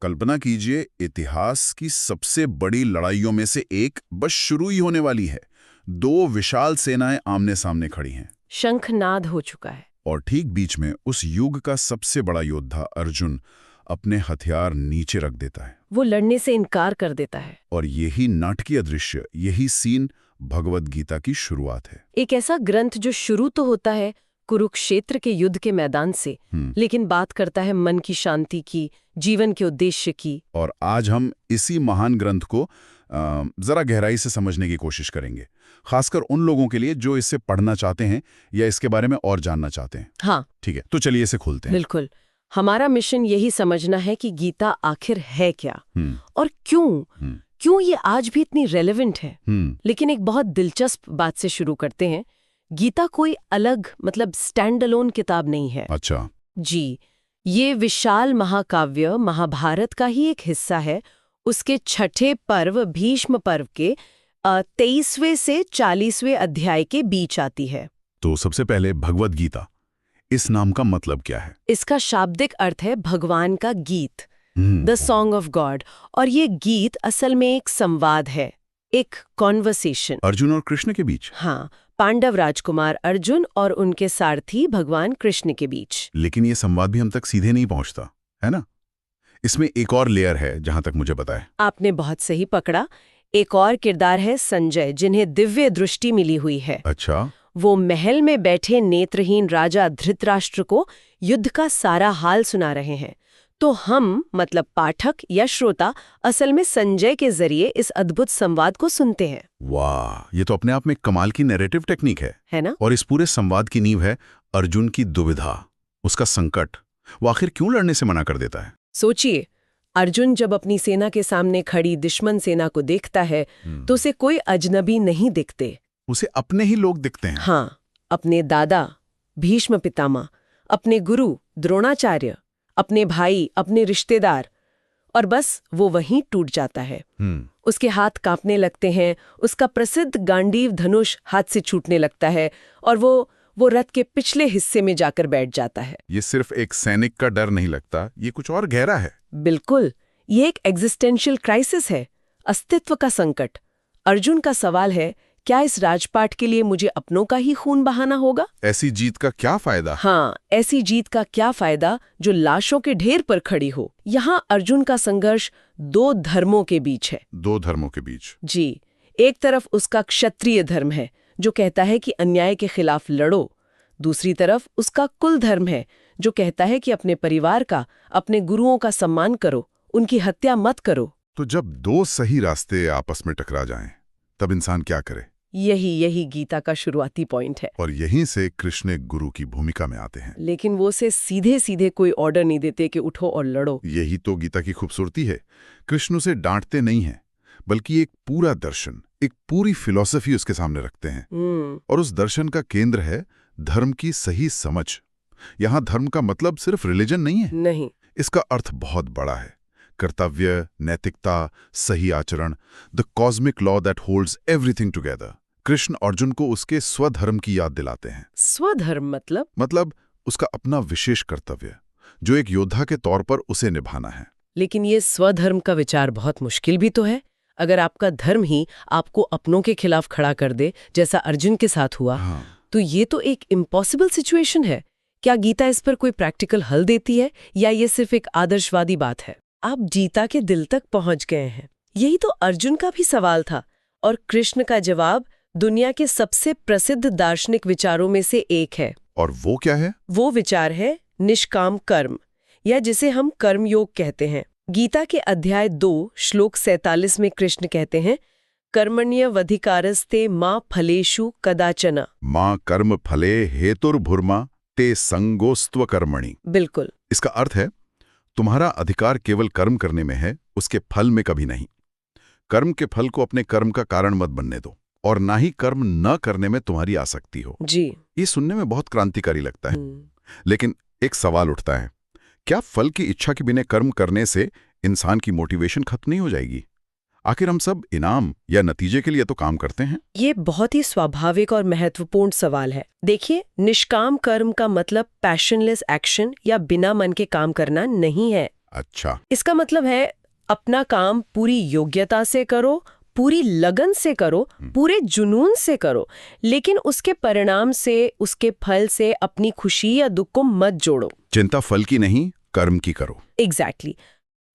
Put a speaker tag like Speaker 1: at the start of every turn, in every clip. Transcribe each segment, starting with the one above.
Speaker 1: कल्पना कीजिए, इतिहास की सबसे बड़ी लड़ाइयों में से एक बस शुरू ही होने वाली है। दो विशाल सेनाएं आमने सामने खड़ी हैं।
Speaker 2: शंखनाद हो चुका है।
Speaker 1: और ठीक बीच में उस युग का सबसे बड़ा योद्धा अर्जुन अपने हथियार नीचे रख देता है।
Speaker 2: वो लड़ने से इनकार कर देता है।
Speaker 1: और यही नाटकीय दृश्य, यही सीन भगवद गीता की शुरुआत है।
Speaker 2: एक ऐसा ग्रंथ जो शुरू तो होता है कुरुक्षेत्र के युद्ध के मैदान से, लेकिन बात करता है मन की शांति की, जीवन के उद्देश्य की।
Speaker 1: और आज हम इसी महान ग्रंथ को जरा गहराई से समझने की कोशिश करेंगे, खासकर उन लोगों के लिए जो इसे पढ़ना चाहते हैं या इसके बारे में और जानना चाहते हैं।
Speaker 2: हाँ,
Speaker 1: ठीक है, तो चलिए इसे खोलते हैं।
Speaker 2: बिल्कुल। हमारा मिशन यही समझना है कि गीता आखिर है क्या और क्यों ये आज भी इतनी रेलेवेंट है। लेकिन एक बहुत दिलचस्प बात से शुरू करते हैं। गीता कोई अलग स्टैंड अलोन किताब नहीं है।
Speaker 1: अच्छा
Speaker 2: जी, ये विशाल महाकाव्य महाभारत का ही एक हिस्सा है। उसके छठे पर्व भीष्म पर्व के 23वें से 40वें अध्याय के बीच आती है।
Speaker 1: तो सबसे पहले भगवद गीता, इस नाम का मतलब क्या है?
Speaker 2: इसका शाब्दिक अर्थ है भगवान का गीत, द सॉन्ग ऑफ गॉड। और ये गीत असल में एक संवाद है, एक कॉन्वर्सेशन
Speaker 1: अर्जुन और कृष्ण के बीच।
Speaker 2: हाँ, पांडव राजकुमार अर्जुन और उनके सारथी भगवान कृष्ण के बीच।
Speaker 1: लेकिन ये संवाद भी हम तक सीधे नहीं पहुंचता, है ना? इसमें एक और लेयर है, जहां तक मुझे पता है।
Speaker 2: आपने बहुत सही पकड़ा। एक और किरदार है संजय, जिन्हें दिव्य दृष्टि मिली हुई है।
Speaker 1: अच्छा।
Speaker 2: वो महल में बैठे नेत्रहीन राजा धृतराष्ट्र को युद्ध का सारा हाल सुना रहे हैं। तो हम पाठक या श्रोता असल में संजय के जरिए इस अद्भुत संवाद को सुनते हैं।
Speaker 1: वाह, ये तो अपने आप में कमाल की नैरेटिव टेक्निक है
Speaker 2: ना?
Speaker 1: और इस पूरे संवाद की नींव है अर्जुन की दुविधा, उसका संकट। वो आखिर क्यों लड़ने से मना कर देता है?
Speaker 2: सोचिए, अर्जुन जब अपनी सेना के सामने खड़ी दुश्मन सेना को देखता है तो उसे कोई अजनबी नहीं दिखते,
Speaker 1: उसे अपने ही लोग दिखते हैं।
Speaker 2: हाँ, अपने दादा भीष्म पितामह, अपने गुरु द्रोणाचार्य, अपने भाई, अपने रिश्तेदार। और बस वो वहीं टूट जाता है। उसके हाथ कांपने लगते हैं, उसका प्रसिद्ध गांडीव धनुष हाथ से छूटने लगता है और वो रथ के पिछले हिस्से में जाकर बैठ जाता है।
Speaker 1: ये सिर्फ एक सैनिक का डर नहीं लगता, ये कुछ और गहरा है।
Speaker 2: बिल्कुल, ये एक एग्जिस्टेंशियल क्राइसिस है, अस्तित्व का संकट। अर्जुन का सवाल है, क्या इस राजपाट के लिए मुझे अपनों का ही खून बहाना होगा?
Speaker 1: ऐसी जीत का क्या फायदा?
Speaker 2: हाँ, ऐसी जीत का क्या फायदा जो लाशों के ढेर पर खड़ी हो। यहाँ अर्जुन का संघर्ष दो धर्मों के बीच है।
Speaker 1: दो धर्मों के बीच?
Speaker 2: जी, एक तरफ उसका क्षत्रिय धर्म है जो कहता है कि अन्याय के खिलाफ लड़ो। दूसरी तरफ उसका कुल धर्म है जो कहता है कि अपने परिवार का, अपने गुरुओं का सम्मान करो, उनकी हत्या मत करो।
Speaker 1: तो जब दो सही रास्ते आपस में टकरा जाएं, तब इंसान क्या करे?
Speaker 2: यही गीता का शुरुआती पॉइंट है।
Speaker 1: और यहीं से कृष्ण गुरु की भूमिका में आते हैं।
Speaker 2: लेकिन वो से सीधे कोई ऑर्डर नहीं देते कि उठो और लड़ो।
Speaker 1: यही तो गीता की खूबसूरती है। कृष्ण उसे डांटते नहीं हैं, बल्कि एक पूरा दर्शन, एक पूरी फिलॉसफी उसके सामने रखते हैं। और उस दर्शन का केंद्र है धर्म की सही समझ। यहाँ धर्म का मतलब सिर्फ रिलीजन नहीं है।
Speaker 2: नहीं,
Speaker 1: इसका अर्थ बहुत बड़ा है। कर्तव्य, नैतिकता, सही आचरण, the cosmic law that holds everything together. Krishna Arjun को उसके स्वधर्म की याद दिलाते हैं।
Speaker 2: स्वधर्म
Speaker 1: मतलब उसका अपना विशेष कर्तव्य, जो एक योद्धा के तौर पर उसे निभाना है।
Speaker 2: लेकिन ये स्वधर्म का विचार बहुत मुश्किल भी तो है। अगर आपका धर्म ही आपको अपनों के खिलाफ खड़ा कर दे, जैसा अर्जुन के साथ हुआ, तो ये तो एक इम्पॉसिबल सिचुएशन है। क्या गीता इस पर कोई प्रैक्टिकल हल देती है या ये सिर्फ एक आदर्शवादी बात है? आप गीता के दिल तक पहुंच गए हैं। यही तो अर्जुन का भी सवाल था और कृष्ण का जवाब दुनिया के सबसे प्रसिद्ध दार्शनिक विचारों में से एक है।
Speaker 1: और वो क्या है? वो
Speaker 2: विचार है निष्काम कर्म, या जिसे हम कर्मयोग कहते हैं। गीता के अध्याय 2 श्लोक 47 में कृष्ण कहते हैं, कर्मण्यवधिकारस्ते मा फलेषु कदाचन
Speaker 1: मां कर्म फले हेतुर्भुर्मा ते संगोस्त्व कर्मणि।
Speaker 2: बिल्कुल।
Speaker 1: इसका अर्थ है, तुम्हारा अधिकार केवल कर्म करने में है, उसके फल में कभी नहीं। कर्म के फल को अपने कर्म का कारण मत बनने दो, और ना ही कर्म न करने में तुम्हारी आसक्ति हो।
Speaker 2: जी,
Speaker 1: ये सुनने में बहुत क्रांतिकारी लगता है। लेकिन एक सवाल उठता है, क्या फल की इच्छा के बिना कर्म करने से इंसान की मोटिवेशन खत्म नहीं हो जाएगी? आखिर हम सब इनाम या नतीजे के लिए तो काम करते हैं।
Speaker 2: ये बहुत ही स्वाभाविक और महत्वपूर्ण सवाल है। देखिए, निष्काम कर्म का मतलब पैशनलेस एक्शन या बिना मन के काम करना नहीं है।
Speaker 1: अच्छा,
Speaker 2: इसका मतलब है अपना काम पूरी योग्यता से करो, पूरी लगन से करो, पूरे जुनून से करो, लेकिन उसके परिणाम से, उसके फल से अपनी खुशी या दुख को मत जोड़ो।
Speaker 1: चिंता फल की नहीं, कर्म की करो।
Speaker 2: एग्जैक्टली।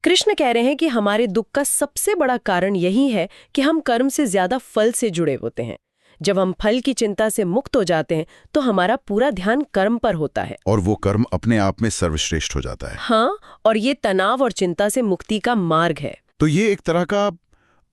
Speaker 2: कृष्ण कह रहे हैं कि हमारे दुख का सबसे बड़ा कारण यही है कि हम कर्म से ज्यादा फल से जुड़े होते हैं। जब हम फल की चिंता से मुक्त हो जाते हैं तो हमारा पूरा ध्यान कर्म पर होता है,
Speaker 1: और वो कर्म अपने आप में सर्वश्रेष्ठ हो जाता है।
Speaker 2: हाँ, और ये तनाव और चिंता से मुक्ति का मार्ग है।
Speaker 1: तो ये एक तरह का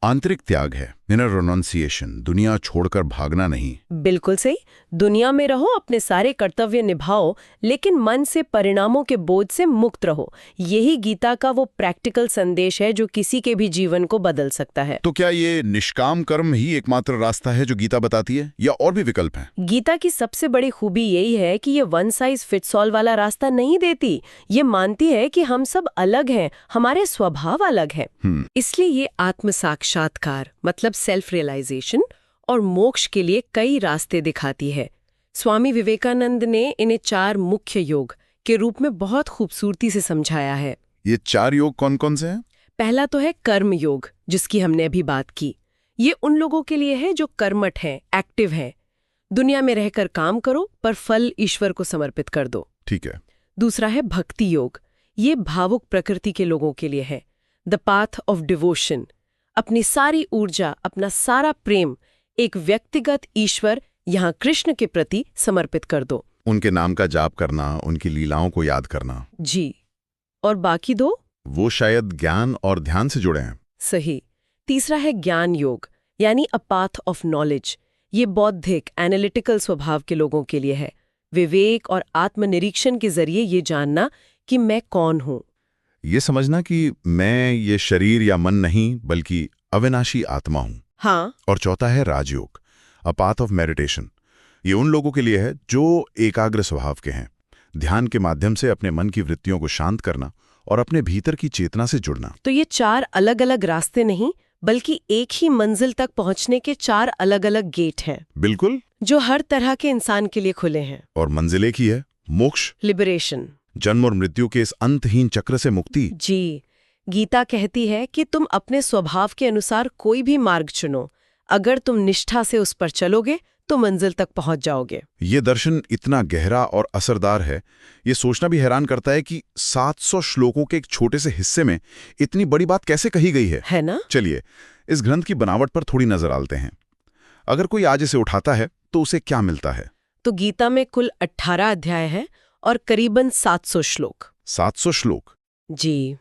Speaker 1: आंतरिक त्याग है, इनर रिनॉन्सिएशन, दुनिया छोड़कर भागना नहीं।
Speaker 2: बिल्कुल सही। दुनिया में रहो, अपने सारे कर्तव्य निभाओ, लेकिन मन से परिणामों के बोझ से मुक्त रहो। यही गीता का वो प्रैक्टिकल संदेश है जो किसी के भी जीवन को बदल सकता है।
Speaker 1: तो क्या ये निष्काम कर्म ही एकमात्र रास्ता है जो गीता बताती है, या और भी विकल्प हैं?
Speaker 2: गीता की सबसे बड़ी खूबी यही है कि ये वन साइज फिट्स ऑल वाला रास्ता नहीं देती। ये मानती है कि हम सब अलग हैं, हमारे स्वभाव अलग हैं। इसलिए ये आत्म साक्षात्कार मतलब सेल्फ रियलाइजेशन और मोक्ष के लिए कई रास्ते दिखाती है। स्वामी विवेकानंद ने इन्हें 4 मुख्य योग के रूप में बहुत खूबसूरती से समझाया है।
Speaker 1: ये 4 योग कौन कौन से हैं?
Speaker 2: पहला तो है कर्म योग, जिसकी हमने अभी बात की। ये उन लोगों के लिए है जो कर्मठ हैं, एक्टिव हैं। दुनिया में रहकर काम करो, पर फल ईश्वर को समर्पित कर दो।
Speaker 1: ठीक है।
Speaker 2: दूसरा है भक्ति योग। ये भावुक प्रकृति के लोगों के लिए है। The path of devotion. अपनी सारी ऊर्जा, अपना सारा प्रेम एक व्यक्तिगत ईश्वर, यहाँ कृष्ण के प्रति समर्पित कर दो।
Speaker 1: उनके नाम का जाप करना, उनकी लीलाओं को याद करना।
Speaker 2: जी। और बाकी 2?
Speaker 1: वो शायद ज्ञान और ध्यान से जुड़े हैं।
Speaker 2: सही। तीसरा है ज्ञान योग, यानी अ पाथ ऑफ नॉलेज। ये बौद्धिक, एनालिटिकल स्वभाव के लोगों के लिए है। विवेक और आत्मनिरीक्षण के जरिए ये जानना कि मैं कौन हूँ।
Speaker 1: ये समझना कि मैं ये शरीर या मन नहीं, बल्कि अविनाशी आत्मा हूँ।
Speaker 2: हाँ।
Speaker 1: और चौथा है राजयोग, अ पाथ ऑफ मेडिटेशन। ये उन लोगों के लिए है जो एकाग्र स्वभाव के हैं। ध्यान के माध्यम से अपने मन की वृत्तियों को शांत करना और अपने भीतर की चेतना से जुड़ना।
Speaker 2: तो ये 4 अलग अलग रास्ते नहीं, बल्कि एक ही मंजिल तक पहुंचने के 4 अलग अलग गेट हैं।
Speaker 1: बिल्कुल।
Speaker 2: जो हर तरह के इंसान के लिए खुले हैं।
Speaker 1: और मंजिल एक ही है, मोक्ष,
Speaker 2: लिबरेशन।
Speaker 1: जन्म और मृत्यु के इस अंतहीन चक्र से मुक्ति।
Speaker 2: जी। गीता कहती है कि तुम अपने स्वभाव के अनुसार कोई भी मार्ग चुनो, अगर तुम निष्ठा से उस पर चलोगे तो मंजिल तक पहुंच जाओगे।
Speaker 1: ये दर्शन इतना गहरा और असरदार है, ये सोचना भी हैरान करता है कि 700 श्लोकों के एक छोटे से हिस्से में इतनी बड़ी बात कैसे कही गई है
Speaker 2: ना?
Speaker 1: चलिए इस ग्रंथ की बनावट पर थोड़ी नजर डालते हैं। अगर कोई आज इसे उठाता है तो उसे क्या मिलता है?
Speaker 2: तो गीता में कुल 18 अध्याय है और करीबन 700 श्लोक।
Speaker 1: 700 श्लोक?
Speaker 2: जी।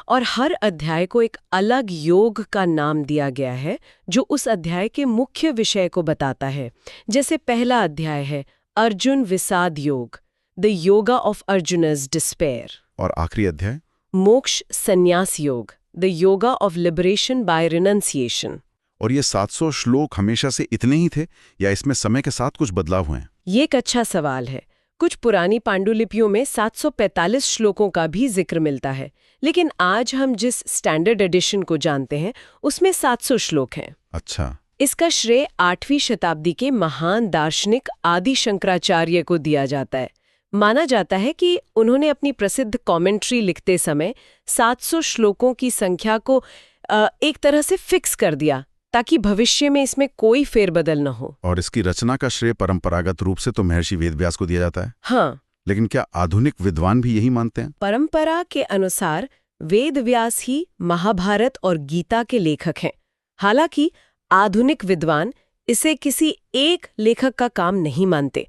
Speaker 2: और हर अध्याय को एक अलग योग का नाम दिया गया है जो उस अध्याय के मुख्य विषय को बताता है। जैसे पहला अध्याय है Arjun Vishad Yog, the yoga of Arjuna's despair.
Speaker 1: और आखिरी अध्याय
Speaker 2: Moksha Sanyas Yog, the yoga of liberation by renunciation.
Speaker 1: और ये 700 श्लोक हमेशा से इतने ही थे या इसमें समय के साथ कुछ बदलाव हुए हैं?
Speaker 2: ये एक अच्छा सवाल है। कुछ पुरानी पांडुलिपियों में 745 श्लोकों का भी जिक्र मिलता है, लेकिन आज हम जिस स्टैंडर्ड एडिशन को जानते हैं उसमें 700 श्लोक हैं।
Speaker 1: अच्छा।
Speaker 2: इसका श्रेय 8वीं शताब्दी के महान दार्शनिक आदि शंकराचार्य को दिया जाता है। माना जाता है कि उन्होंने अपनी प्रसिद्ध कमेंट्री लिखते समय 700 श्लोकों की संख्या को एक तरह से फिक्स कर दिया ताकि भविष्य में इसमें कोई फेरबदल न हो। और
Speaker 1: इसकी रचना का श्रेय परंपरागत रूप से तो महर्षि वेदव्यास को दिया जाता है।
Speaker 2: हाँ।
Speaker 1: लेकिन क्या आधुनिक विद्वान भी यही मानते हैं?
Speaker 2: परंपरा के अनुसार वेदव्यास ही महाभारत और गीता के लेखक हैं। हालांकि आधुनिक विद्वान इसे किसी एक लेखक का काम नहीं मानते।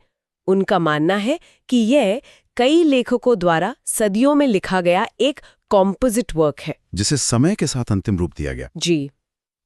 Speaker 2: उनका मानना है कि यह कई लेखकों द्वारा सदियों में लिखा गया एक कॉम्पोजिट वर्क है,
Speaker 1: जिसे समय के साथ अंतिम रूप दिया गया।
Speaker 2: जी।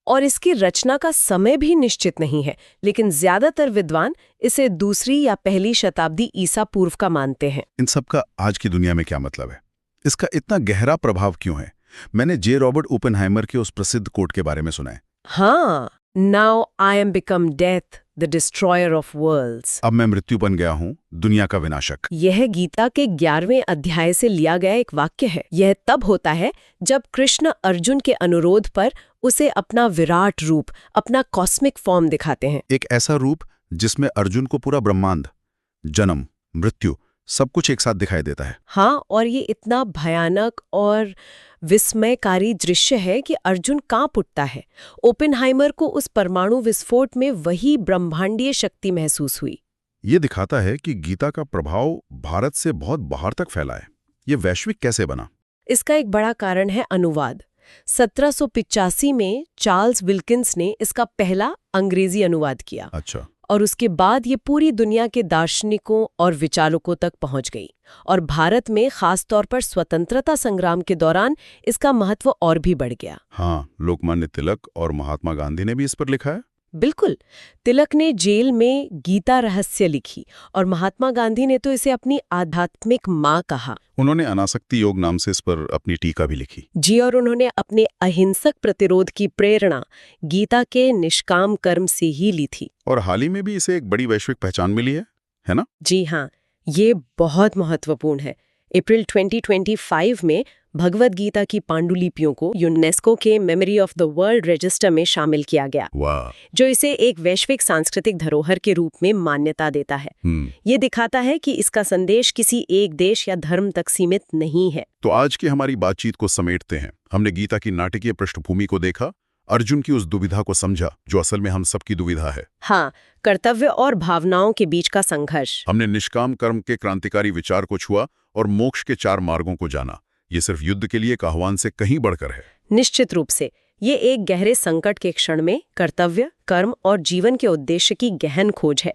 Speaker 2: और इसकी रचना का समय भी निश्चित नहीं है, लेकिन ज्यादातर विद्वान इसे 2री या 1ली शताब्दी ईसा पूर्व का मानते हैं।
Speaker 1: इन सब का आज की दुनिया में क्या मतलब है? इसका इतना गहरा प्रभाव क्यों है? मैंने जे रॉबर्ट ओपेनहाइमर के उस प्रसिद्ध कोट के बारे में सुना है।
Speaker 2: हाँ, now I am become death the destroyer of worlds.
Speaker 1: अब मैं मृत्यु बन गया हूँ, दुनिया का विनाशक।
Speaker 2: यह गीता के 11वें अध्याय से लिया गया एक वाक्य है। यह तब होता है जब कृष्ण अर्जुन के अनुरोध पर उसे अपना विराट रूप, अपना कॉस्मिक फॉर्म दिखाते हैं।
Speaker 1: एक ऐसा रूप जिसमें अर्जुन को पूरा ब्रह्मांड, जन्म, मृत्यु, सब कुछ एक साथ दिखाई देता है।
Speaker 2: हाँ, और ये इतना भयानक और विस्मयकारी दृश्य है कि अर्जुन कांप उठता है। ओपेनहाइमर को उस परमाणु विस्फोट में वही ब्रह्मांडीय शक्ति महसूस हुई।
Speaker 1: ये दिखाता है कि गीता का प्रभाव भारत से बहुत बाहर तक फैला है। ये वैश्विक कैसे बना?
Speaker 2: इसका एक बड़ा कारण है अनुवाद। 1785 में चार्ल्स विल्किंस ने इसका पहला अंग्रेजी अनुवाद किया।
Speaker 1: अच्छा।
Speaker 2: और उसके बाद ये पूरी दुनिया के दार्शनिकों और विचारकों तक पहुंच गई। और भारत में खास तौर पर स्वतंत्रता संग्राम के दौरान इसका महत्व और भी बढ़ गया।
Speaker 1: हाँ, लोकमान्य तिलक और महात्मा गांधी ने भी इस पर लिखा है।
Speaker 2: बिल्कुल। तिलक ने जेल में गीता रहस्य लिखी और महात्मा गांधी ने तो इसे अपनी आध्यात्मिक माँ कहा।
Speaker 1: उन्होंने अनासक्ति योग नाम से इस पर अपनी टीका भी लिखी।
Speaker 2: जी, और उन्होंने अपने अहिंसक प्रतिरोध की प्रेरणा गीता के निष्काम कर्म से ही ली थी।
Speaker 1: और हाल ही में भी इसे एक बड़ी वैश्विक पहचान मिली है ना?
Speaker 2: जी हाँ, ये बहुत महत्वपूर्ण है। अप्रैल 2025 में भगवद गीता की पांडुलिपियों को यूनेस्को के memory of the world register में शामिल किया गया, जो इसे एक वैश्विक सांस्कृतिक धरोहर के रूप में मान्यता देता है। ये दिखाता है कि इसका संदेश किसी एक देश या धर्म तक सीमित नहीं है।
Speaker 1: तो आज की हमारी बातचीत को समेटते हैं। हमने गीता की नाटकीय पृष्ठभूमि को देखा, अर्जुन की उस दुविधा को समझा जो असल में हम सबकी दुविधा है।
Speaker 2: हाँ, कर्तव्य और भावनाओं के बीच का संघर्ष।
Speaker 1: हमने निष्काम कर्म के क्रांतिकारी विचार को छुआ और मोक्ष के 4 मार्गों को जाना। ये सिर्फ युद्ध के लिए एक आह्वान से कहीं बढ़कर है।
Speaker 2: निश्चित रूप से ये एक गहरे संकट के क्षण में कर्तव्य, कर्म और जीवन के उद्देश्य की गहन खोज है।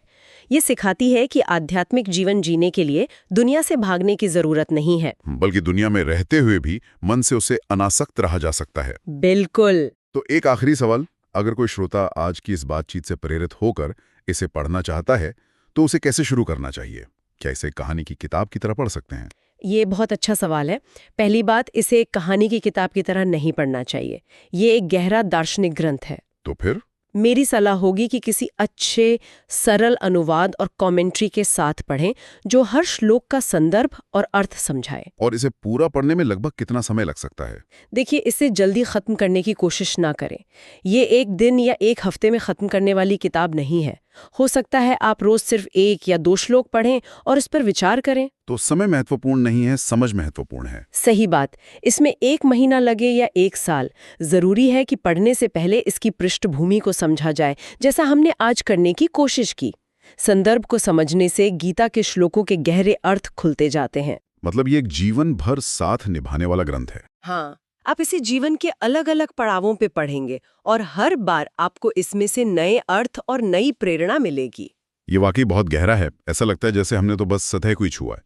Speaker 2: ये सिखाती है कि आध्यात्मिक जीवन जीने के लिए दुनिया से भागने की जरूरत नहीं है,
Speaker 1: बल्कि दुनिया में रहते हुए भी मन से उसे अनासक्त रहा जा सकता है।
Speaker 2: बिल्कुल।
Speaker 1: तो एक आखिरी सवाल, अगर कोई श्रोता आज की इस बातचीत से प्रेरित होकर इसे पढ़ना चाहता है तो उसे कैसे शुरू करना चाहिए? क्या इसे कहानी की किताब की तरह पढ़ सकते हैं?
Speaker 2: ये बहुत अच्छा सवाल है। पहली बात, इसे एक कहानी की किताब की तरह नहीं पढ़ना चाहिए। ये एक गहरा दार्शनिक ग्रंथ है।
Speaker 1: तो फिर
Speaker 2: मेरी सलाह होगी कि किसी अच्छे सरल अनुवाद और कमेंट्री के साथ पढ़ें जो हर श्लोक का संदर्भ और अर्थ समझाए।
Speaker 1: और इसे पूरा पढ़ने में लगभग कितना समय लग सकता है?
Speaker 2: देखिए, इसे जल्दी खत्म करने की कोशिश ना करें। ये एक दिन या एक हफ्ते में खत्म करने वाली किताब नहीं है। हो सकता है आप रोज सिर्फ 1 या 2 श्लोक पढ़ें और इस पर विचार करें।
Speaker 1: तो समय महत्वपूर्ण नहीं है, समझ महत्वपूर्ण है।
Speaker 2: सही बात। इसमें 1 महीना लगे या 1 साल, जरूरी है कि पढ़ने से पहले इसकी पृष्ठभूमि को समझा जाए, जैसा हमने आज करने की कोशिश की। संदर्भ को समझने से गीता के श्लोकों के गहरे अर्थ खुलते जाते हैं।
Speaker 1: मतलब ये एक जीवन भर साथ निभाने वाला ग्रंथ है।
Speaker 2: हाँ, आप इसे जीवन के अलग अलग पड़ावों पे पढ़ेंगे और हर बार आपको इसमें से नए अर्थ और नई प्रेरणा मिलेगी।
Speaker 1: ये वाकई बहुत गहरा है। ऐसा लगता है जैसे हमने तो बस सतह को ही छुआ है।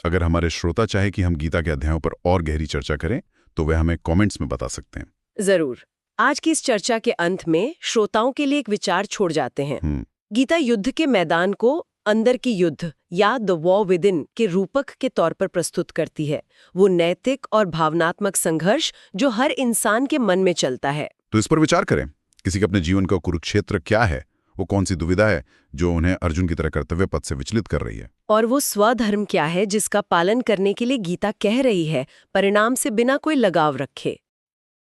Speaker 1: अगर हमारे श्रोता चाहे कि हम गीता के अध्यायों पर और गहरी चर्चा करें तो वे हमें कमेंट्स में बता सकते हैं।
Speaker 2: जरूर। आज की इस चर्चा के अंत में श्रोताओं के लिए एक विचार छोड़ जाते हैं। गीता युद्ध के मैदान को अंदर की युद्ध या द वॉर विद इन के रूपक के तौर पर प्रस्तुत करती है। वो नैतिक और भावनात्मक संघर्ष जो हर इंसान के मन में चलता है।
Speaker 1: तो इस पर विचार करें। किसी के अपने जीवन का कुरुक्षेत्र क्या है? वो कौन सी दुविधा है जो उन्हें अर्जुन की तरह कर्तव्य पथ से विचलित कर रही है?
Speaker 2: और वो स्वधर्म क्या है जिसका पालन करने के लिए गीता कह रही है, परिणाम से बिना कोई लगाव रखे?